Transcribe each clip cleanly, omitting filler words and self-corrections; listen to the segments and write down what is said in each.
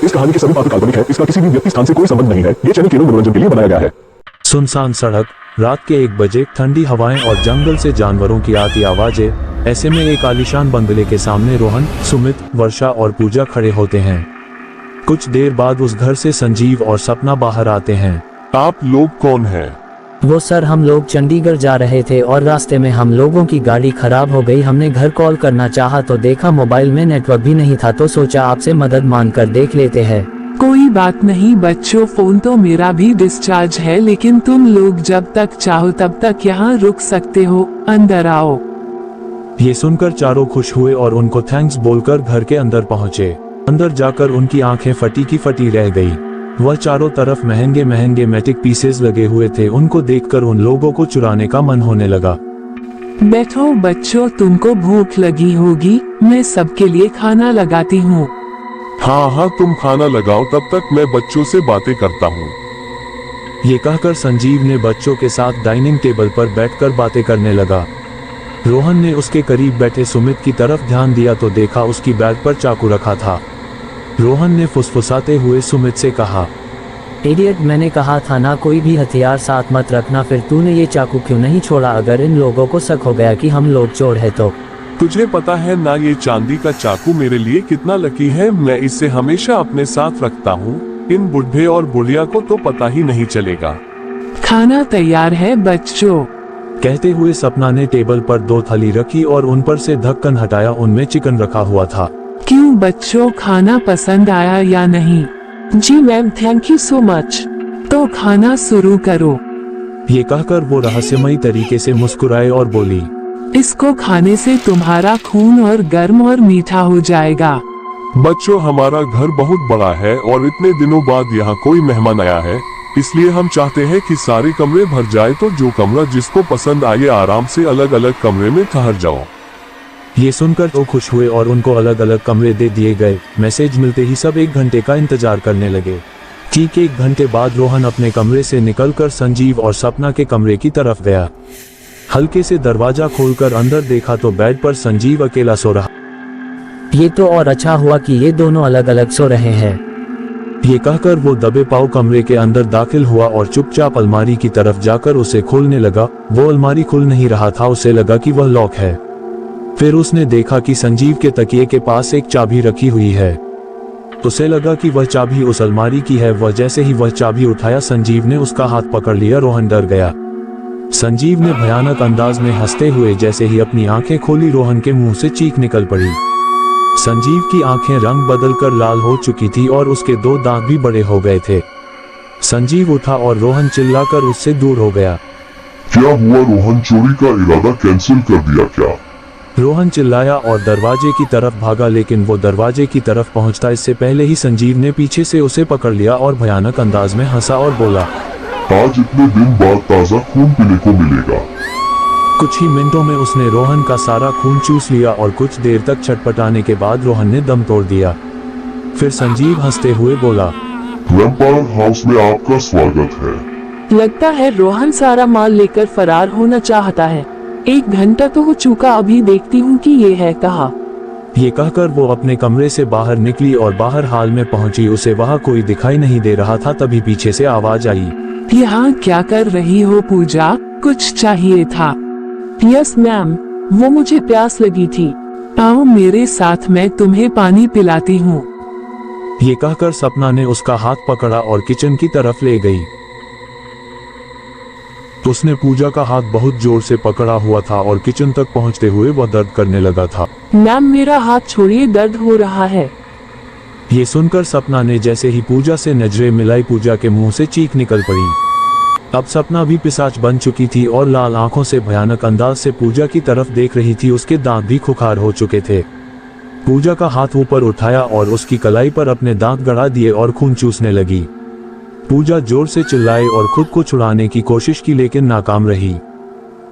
इस कहानी के सभी पात्र काल्पनिक है। इसका किसी भी व्यक्ति स्थान से कोई संबंध नहीं है। ये चैनल केवल मनोरंजन के लिए बनाया गया है। सुनसान सड़क, रात के 1 बजे, ठंडी हवाएं और जंगल से जानवरों की आती आवाजें। ऐसे में एक आलीशान बंगले के सामने रोहन, सुमित, वर्षा और पूजा खड़े होते हैं। कुछ देर बाद उस घर से संजीव और सपना बाहर आते हैं। आप लोग कौन हैं? वो सर, हम लोग चंडीगढ़ जा रहे थे और रास्ते में हम लोगों की गाड़ी खराब हो गई। हमने घर कॉल करना चाहा तो देखा मोबाइल में नेटवर्क भी नहीं था, तो सोचा आपसे मदद मांग कर देख लेते हैं। कोई बात नहीं बच्चों, फोन तो मेरा भी डिस्चार्ज है, लेकिन तुम लोग जब तक चाहो तब तक यहाँ रुक सकते हो। अंदर आओ। ये सुनकर चारों खुश हुए और उनको थैंक्स बोलकर घर के अंदर पहुँचे। अंदर जाकर उनकी आंखें फटी की फटी रह गई। वह चारों तरफ महंगे महंगे मेटिक पीसेस लगे हुए थे। उनको देखकर उन लोगों को चुराने का मन होने लगा। बैठो बच्चों, तुमको भूख लगी होगी, मैं सबके लिए खाना लगाती हूँ। हाँ, तुम खाना लगाओ, तब तक मैं बच्चों से बातें करता हूँ। ये कहकर संजीव ने बच्चों के साथ डाइनिंग टेबल पर बैठकर बातें करने लगा। रोहन ने उसके करीब बैठे सुमित की तरफ ध्यान दिया तो देखा उसकी बैग पर चाकू रखा था। रोहन ने फुसफुसाते हुए सुमित से कहा, इडियट, मैंने कहा था ना कोई भी हथियार साथ मत रखना, फिर तूने ये चाकू क्यों नहीं छोड़ा? अगर इन लोगों को शक हो गया कि हम लोग चोर है तो। तुझे पता है ना ये चांदी का चाकू मेरे लिए कितना लकी है। मैं इसे हमेशा अपने साथ रखता हूँ। इन बुढ़े और बुढ़िया को तो पता ही नहीं चलेगा। खाना तैयार है बच्चों। कहते हुए सपना ने टेबल पर 2 थाली रखी और उन पर से ढक्कन हटाया। उनमें चिकन रखा हुआ था। क्यों बच्चों, खाना पसंद आया या नहीं? जी ma'am, thank you so much. तो खाना शुरू करो। ये कहकर वो रहस्यमयी तरीके से मुस्कुराए और बोली, इसको खाने से तुम्हारा खून और गर्म और मीठा हो जाएगा। बच्चों, हमारा घर बहुत बड़ा है और इतने दिनों बाद यहाँ कोई मेहमान आया है, इसलिए हम चाहते हैं कि सारे कमरे भर जाए। तो जो कमरा जिसको पसंद आए आराम से अलग अलग कमरे में ठहर जाओ। ये सुनकर तो खुश हुए और उनको अलग अलग कमरे दे दिए गए। मैसेज मिलते ही सब 1 घंटे का इंतजार करने लगे। ठीक 1 घंटे बाद रोहन अपने कमरे से निकलकर संजीव और सपना के कमरे की तरफ गया। हल्के से दरवाजा खोलकर अंदर देखा तो बेड पर संजीव अकेला सो रहा। ये तो और अच्छा हुआ कि ये दोनों अलग अलग सो रहे हैं। ये कहकर वो दबे पांव कमरे के अंदर दाखिल हुआ और चुपचाप अलमारी की तरफ जाकर उसे खोलने लगा। वो अलमारी खुल नहीं रहा था। उसे लगा कि वह लॉक है। फिर उसने देखा कि संजीव के तकिए के पास एक चाबी रखी हुई है। उसे लगा कि वह चाबी उस अलमारी की है। वह जैसे ही वह चाबी उठाया, संजीव ने उसका हाथ पकड़ लिया। रोहन डर गया। संजीव ने भयानक अंदाज में हंसते हुए जैसे ही अपनी आंखें खोली, रोहन के मुंह से चीख निकल पड़ी। संजीव की आंखें रंग बदलकर लाल हो चुकी थी और उसके 2 दांत भी बड़े हो गए थे। संजीव उठा और रोहन चिल्लाकर उससे दूर हो गया। क्या हुआ रोहन, चोरी का इरादा कैंसिल कर दिया क्या? रोहन चिल्लाया और दरवाजे की तरफ भागा, लेकिन वो दरवाजे की तरफ पहुंचता इससे पहले ही संजीव ने पीछे से उसे पकड़ लिया और भयानक अंदाज में हंसा और बोला, आज इतने दिन बाद ताजा खून पीने को मिलेगा। कुछ ही मिनटों में उसने रोहन का सारा खून चूस लिया और कुछ देर तक छटपटाने के बाद रोहन ने दम तोड़ दिया। फिर संजीव हंसते हुए बोला, वैम्पायर हाउस में आपका स्वागत है। लगता है रोहन सारा माल लेकर फरार होना चाहता है। 1 घंटा तो हो चुका, अभी देखती हूँ कि ये है कहाँ। ये कहकर वो अपने कमरे से बाहर निकली और बाहर हाल में पहुंची। उसे वहाँ कोई दिखाई नहीं दे रहा था। तभी पीछे से आवाज आई, यहाँ क्या कर रही हो पूजा? कुछ चाहिए था? यस मैम, वो मुझे प्यास लगी थी। आओ मेरे साथ, मैं तुम्हें पानी पिलाती हूँ। ये कहकर सपना ने उसका हाथ पकड़ा और किचन की तरफ ले गई। उसने पूजा का हाथ बहुत जोर से पकड़ा हुआ था और किचन तक पहुंचते हुए वह दर्द करने लगा था। मैम मेरा हाथ छोड़िए, दर्द हो रहा है। ये सुनकर सपना ने जैसे ही पूजा से नजरें मिलाई, पूजा के मुंह से चीख निकल पड़ी। अब सपना भी पिशाच बन चुकी थी और लाल आंखों से भयानक अंदाज से पूजा की तरफ देख रही थी। उसके दांत भी खुखार हो चुके थे। पूजा का हाथ ऊपर उठाया और उसकी कलाई पर अपने दांत गड़ा दिए और खून चूसने लगी। पूजा जोर से चिल्लाई और खुद को छुड़ाने की कोशिश की, लेकिन नाकाम रही।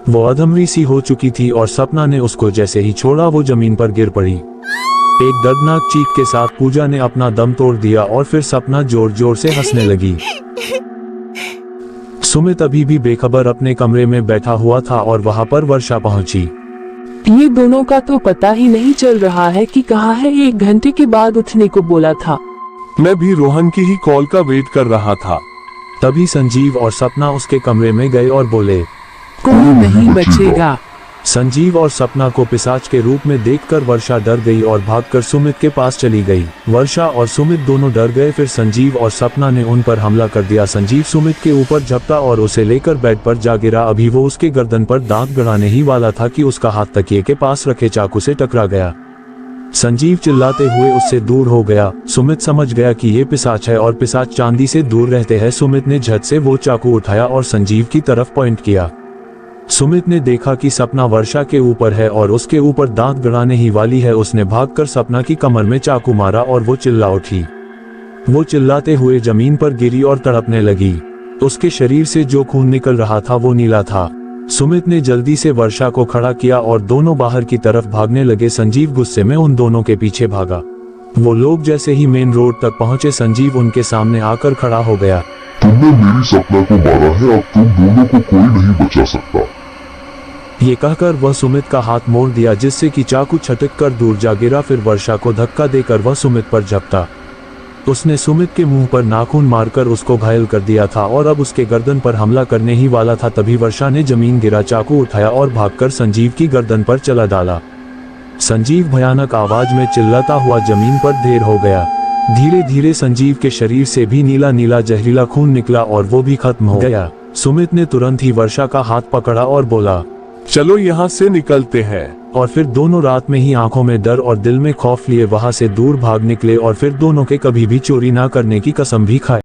वो अधमरी सी हो चुकी थी और सपना ने उसको जैसे ही छोड़ा वो जमीन पर गिर पड़ी। एक दर्दनाक चीख के साथ पूजा ने अपना दम तोड़ दिया और फिर सपना जोर जोर से हंसने लगी। सुमित अभी भी बेखबर अपने कमरे में बैठा हुआ था और वहां पर वर्षा पहुंची। ये दोनों का तो पता ही नहीं चल रहा है कि कहाँ है। 1 घंटे के बाद उठने को बोला था। मैं भी रोहन की ही कॉल का वेट कर रहा था। तभी संजीव और सपना उसके कमरे में गए और बोले। कोई नहीं बचेगा। संजीव और सपना को पिशाच के रूप में देखकर वर्षा डर गई और भागकर सुमित के पास चली गई। वर्षा और सुमित दोनों डर गए। फिर संजीव और सपना ने उन पर हमला कर दिया। संजीव सुमित के ऊपर झपटा और उसे लेकर बेड पर जा गिरा। अभी वो उसके गर्दन पर दांत गड़ाने ही वाला था कि उसका हाथ तकिए के पास रखे चाकू से टकरा गया। संजीव चिल्लाते हुए उससे दूर हो गया। सुमित समझ गया कि ये पिशाच है और पिशाच चांदी से दूर रहते हैं। सुमित ने झट से वो चाकू उठाया और संजीव की तरफ पॉइंट किया। सुमित ने देखा कि सपना वर्षा के ऊपर है और उसके ऊपर दांत गड़ाने ही वाली है। उसने भागकर सपना की कमर में चाकू मारा और वो चिल्ला उठी। वो चिल्लाते हुए जमीन पर गिरी और तड़पने लगी। उसके शरीर से जो खून निकल रहा था वो नीला था। सुमित ने जल्दी से वर्षा को खड़ा किया और दोनों बाहर की तरफ भागने लगे। संजीव गुस्से में उन दोनों के पीछे भागा। वो लोग जैसे ही मेन रोड तक पहुंचे, संजीव उनके सामने आकर खड़ा हो गया। तुमने मेरी सपना को मारा है, अब तुम दोनों को कोई नहीं बचा सकता। ये कहकर वह सुमित का हाथ मोड़ दिया, जिससे कि चाकू छटक कर दूर जा गिरा। फिर वर्षा को धक्का देकर वह सुमित पर झपटा। उसने सुमित के मुंह पर नाखून मारकर उसको घायल कर दिया था और अब उसके गर्दन पर हमला करने ही वाला था। तभी वर्षा ने जमीन गिरा चाकू उठाया और भागकर संजीव की गर्दन पर चला डाला। संजीव भयानक आवाज में चिल्लाता हुआ जमीन पर ढेर हो गया। धीरे धीरे संजीव के शरीर से भी नीला नीला जहरीला खून निकला और वो भी खत्म हो गया। सुमित ने तुरंत ही वर्षा का हाथ पकड़ा और बोला, चलो यहाँ से निकलते हैं। और फिर दोनों रात में ही आंखों में डर और दिल में खौफ लिए वहां से दूर भाग निकले और फिर दोनों के कभी भी चोरी ना करने की कसम भी खाए।